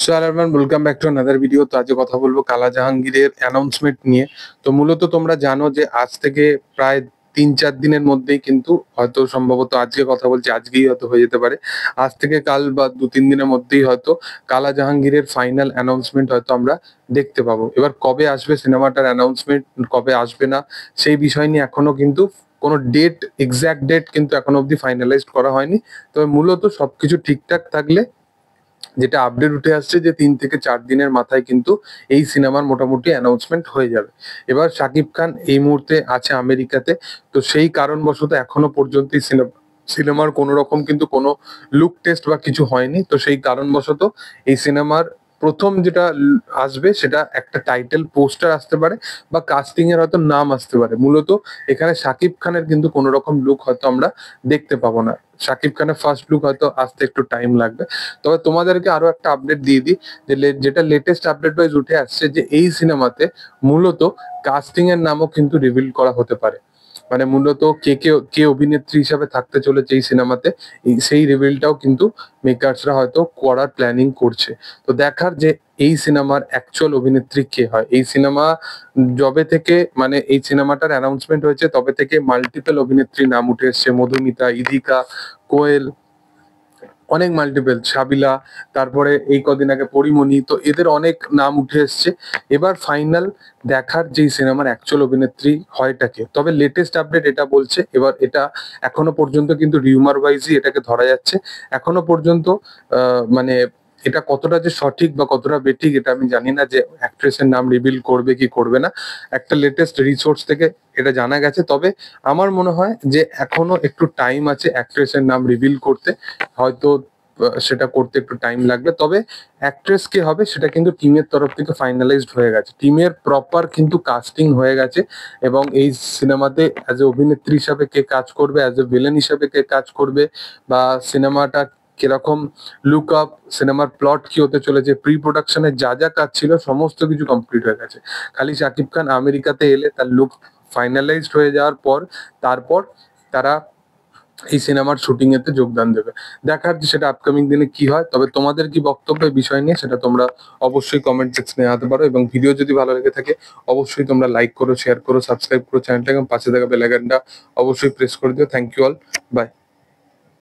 So everyone, welcome back to another video. তো আজকে কথা বলবো কালা জাহাঙ্গীরের অ্যানাউন্সমেন্ট নিয়ে। তো মূলত তোমরা জানো যে আজ থেকে প্রায় 3-4 দিনের মধ্যেই কিন্তু হয়তো সম্ভবত আজকে কথা বলছি, আজকেই হয়তো হয়ে যেতে পারে। আজ থেকে কাল বা 2-3 দিনের মধ্যেই হয়তো কালা জাহাঙ্গীরের ফাইনাল অ্যানাউন্সমেন্ট হয়তো আমরা দেখতে পাবো। এবার কবে আসবে সিনেমাটার অ্যানাউন্সমেন্ট, কবে আসবে না সেই বিষয় নিয়ে এখনো কিন্তু কোনো ডেট, এক্সাক্ট ডেট কিন্তু এখনো অব্দি ফাইনালাইজড করা হয়নি। তবে মূলত সবকিছু ঠিকঠাক থাকলে যেটা আপডেট উঠে আসছে যে 3 থেকে 4 দিনের মাথায় কিন্তু এই সিনেমার মোটামুটি অ্যানাউন্সমেন্ট হয়ে যাবে। এবার শাকিব খান এই মুহূর্তে আছে আমেরিকাতে। তো সেই কারণবশত এখনো পর্যন্ত এই সিনেমার কোনো রকম কিন্তু কোনো লুক টেস্ট বা কিছু হয়নি। তো সেই কারণবশত এই সিনেমার প্রথম যেটা আসবে সেটা একটা টাইটেল পোস্টার আসতে পারে বা কাস্টিং এর হয়তো নাম আসতে পারে। মূলত এখানে শাকিব খানের কিন্তু কোনো রকম লুক হয়তো আমরা দেখতে পাবো না। শাকিব খানের ফার্স্ট লুক হয়তো আসতে একটু টাইম লাগবে। তবে তোমাদেরকে আরো একটা আপডেট দিয়ে দিই যে যেটা লেটেস্ট আপডেট ওয়াইজ উঠে আসছে যে এই সিনেমাতে মূলত কাস্টিং এর নামও কিন্তু রিভিল করা হতে পারে। মানে মূলত কে কে কে অভিনেত্রী হিসাবে থাকতে চলেছে এই সিনেমাতে, সেই রিভিলটাও কিন্তু মেকার্সরা হয়তো করার প্ল্যানিং করছে। তো দেখার যে এই সিনেমার অ্যাকচুয়াল অভিনেত্রী কে হয়। এই সিনেমা যবে থেকে মানে এই সিনেমাটার অ্যানাউন্সমেন্ট হয়েছে তবে থেকে মাল্টিপল অভিনেত্রীর নাম উঠে এসছে, মধুমিতা, ইদিকা, কোয়েল, অনেক মাল্টিপল, সাবিলা, তারপরে এই কদিন আগে পরিমণি। তো এদের অনেক নাম উঠে এসছে। এবার ফাইনাল দেখার যে সিনেমার অ্যাকচুয়াল অভিনেত্রী হয়টাকে। তবে লেটেস্ট আপডেট এটা বলছে, এবার এটা এখনো পর্যন্ত কিন্তু রিউমার ওয়াইজই এটাকে ধরা যাচ্ছে। এখনো পর্যন্ত মানে এটা কতটা যে সঠিক বা কতটা বেঠিক এটা আমি জানি না যে অ্যাক্ট্রেসের নাম রিভিল করবে কি করবে না। একটা লেটেস্ট রিসোর্স থেকে এটা জানা গেছে। তবে আমার মনে হয় যে এখনো একটু টাইম আছে অ্যাক্ট্রেসের নাম রিভিল করতে। হয়তো সেটা করতে একটু টাইম লাগবে। তবে অ্যাক্ট্রেস কে হবে সেটা কিন্তু টিমের তরফ থেকে ফাইনালাইজড হয়ে গেছে। টিমের প্রপার কিন্তু কাস্টিং হয়ে গেছে এবং এই সিনেমাতে অ্যাজ এ অভিনেত্রী হিসাবে কে কাজ করবে, অ্যাজ এ ভিলেন হিসাবে কে কাজ করবে, বা সিনেমাটা কিরকম লুক আপ, সিনেমার প্লট কি হতে চলেছে, প্রি প্রোডাকশনের যা যা কাজ ছিল সমস্ত কিছু কমপ্লিট হয়ে গেছে। খালি শাকিব খান আমেরিকাতে এলে তার লুক ফাইনালাইজড হয়ে যাওয়ার পর তারপর তারা এই সিনেমার শুটিং এতে যোগদান দেবে। দেখার যে সেটা আপকামিং দিনে কি হয়। তবে তোমাদের কি বক্তব্য এই বিষয় নিয়ে সেটা তোমরা অবশ্যই কমেন্ট সেকশনে জানাতে পারো, এবং ভিডিও যদি ভালো লেগে থাকে অবশ্যই তোমরা লাইক করো, শেয়ার করো, সাবস্ক্রাইব করো চ্যানেলটাকে, এবং পাশে থাকা বেল আইকনটা অবশ্যই প্রেস করে দিও। Thank you all, by.